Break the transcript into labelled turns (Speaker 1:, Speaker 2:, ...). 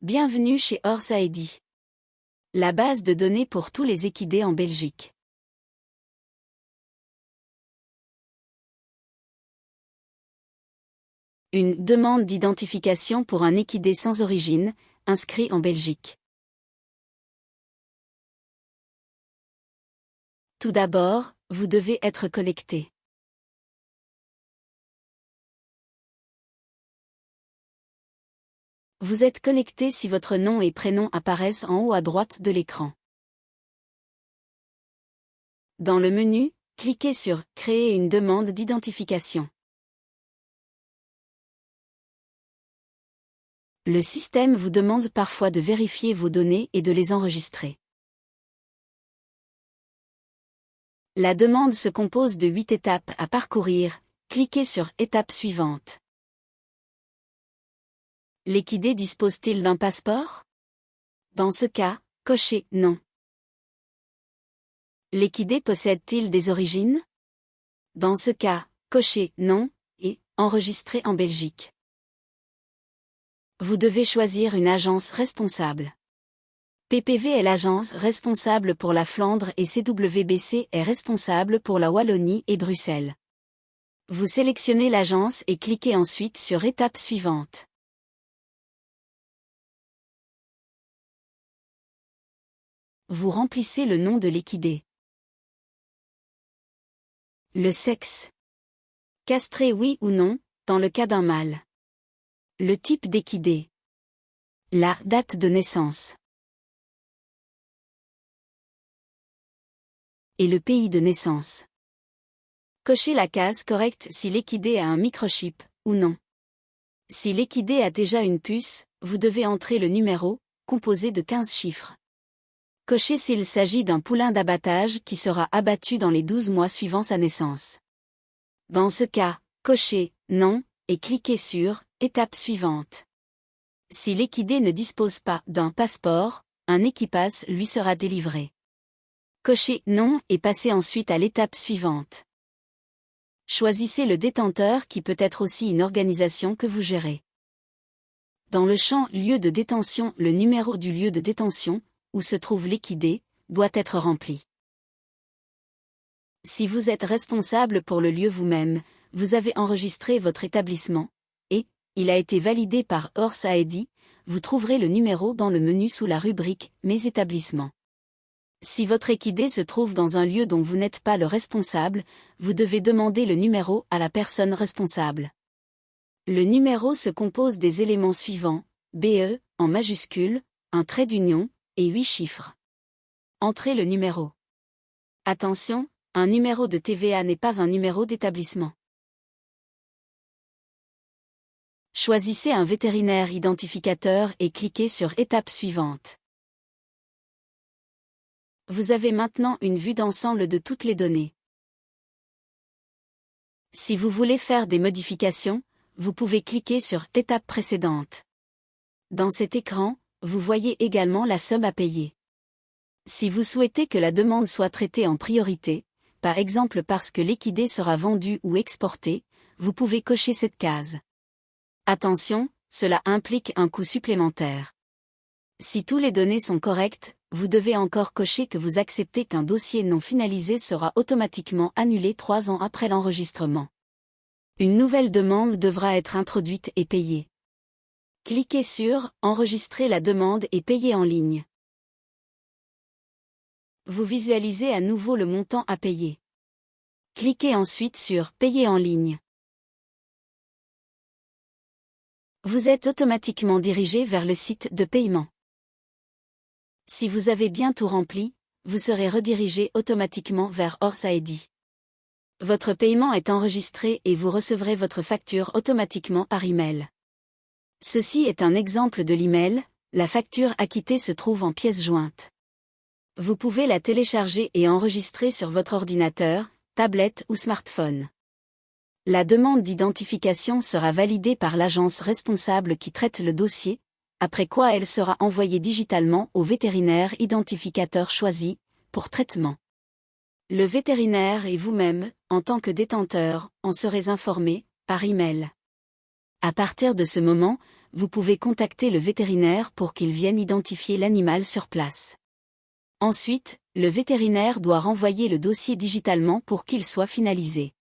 Speaker 1: Bienvenue chez ORSAEDI. La base de données pour tous les équidés en Belgique. Une demande d'identification pour un équidé sans origine, inscrit en Belgique. Tout d'abord, vous devez être connecté. Vous êtes connecté si votre nom et prénom apparaissent en haut à droite de l'écran. Dans le menu, cliquez sur « Créer une demande d'identification ». Le système vous demande parfois de vérifier vos données et de les enregistrer. La demande se compose de 8 étapes à parcourir, cliquez sur « Étape suivante ». L'équidé dispose-t-il d'un passeport? Dans ce cas, cochez « Non ». L'équidé possède-t-il des origines? Dans ce cas, cochez « Non » et « Enregistré en Belgique ». Vous devez choisir une agence responsable. PPV est l'agence responsable pour la Flandre et CWBC est responsable pour la Wallonie et Bruxelles. Vous sélectionnez l'agence et cliquez ensuite sur « Étape suivante ». Vous remplissez le nom de l'équidé. Le sexe. Castré oui ou non, dans le cas d'un mâle. Le type d'équidé. La date de naissance. Et le pays de naissance. Cochez la case correcte si l'équidé a un microchip, ou non. Si l'équidé a déjà une puce, vous devez entrer le numéro, composé de 15 chiffres. Cochez s'il s'agit d'un poulain d'abattage qui sera abattu dans les 12 mois suivant sa naissance. Dans ce cas, cochez « Non » et cliquez sur « Étape suivante ». Si l'équidé ne dispose pas d'un passeport, un équipass lui sera délivré. Cochez « Non » et passez ensuite à l'étape suivante. Choisissez le détenteur qui peut être aussi une organisation que vous gérez. Dans le champ « Lieu de détention », le numéro du lieu de détention, où se trouve l'équidé, doit être rempli. Si vous êtes responsable pour le lieu vous-même, vous avez enregistré votre établissement, et, il a été validé par ORSAEDI, vous trouverez le numéro dans le menu sous la rubrique « Mes établissements ». Si votre équidé se trouve dans un lieu dont vous n'êtes pas le responsable, vous devez demander le numéro à la personne responsable. Le numéro se compose des éléments suivants, BE, en majuscule, un trait d'union, et 8 chiffres. Entrez le numéro. Attention, un numéro de TVA n'est pas un numéro d'établissement. Choisissez un vétérinaire identificateur et cliquez sur Étape suivante. Vous avez maintenant une vue d'ensemble de toutes les données. Si vous voulez faire des modifications, vous pouvez cliquer sur Étape précédente. Dans cet écran, vous voyez également la somme à payer. Si vous souhaitez que la demande soit traitée en priorité, par exemple parce que l'équidé sera vendu ou exporté, vous pouvez cocher cette case. Attention, cela implique un coût supplémentaire. Si toutes les données sont correctes, vous devez encore cocher que vous acceptez qu'un dossier non finalisé sera automatiquement annulé 3 ans après l'enregistrement. Une nouvelle demande devra être introduite et payée. Cliquez sur « Enregistrer la demande et payer en ligne ». Vous visualisez à nouveau le montant à payer. Cliquez ensuite sur « Payer en ligne ». Vous êtes automatiquement dirigé vers le site de paiement. Si vous avez bien tout rempli, vous serez redirigé automatiquement vers ORSAEDI. Votre paiement est enregistré et vous recevrez votre facture automatiquement par email. Ceci est un exemple de l'email, la facture acquittée se trouve en pièce jointe. Vous pouvez la télécharger et enregistrer sur votre ordinateur, tablette ou smartphone. La demande d'identification sera validée par l'agence responsable qui traite le dossier, après quoi elle sera envoyée digitalement au vétérinaire identificateur choisi, pour traitement. Le vétérinaire et vous-même, en tant que détenteur, en serez informés, par email. À partir de ce moment, vous pouvez contacter le vétérinaire pour qu'il vienne identifier l'animal sur place. Ensuite, le vétérinaire doit renvoyer le dossier digitalement pour qu'il soit finalisé.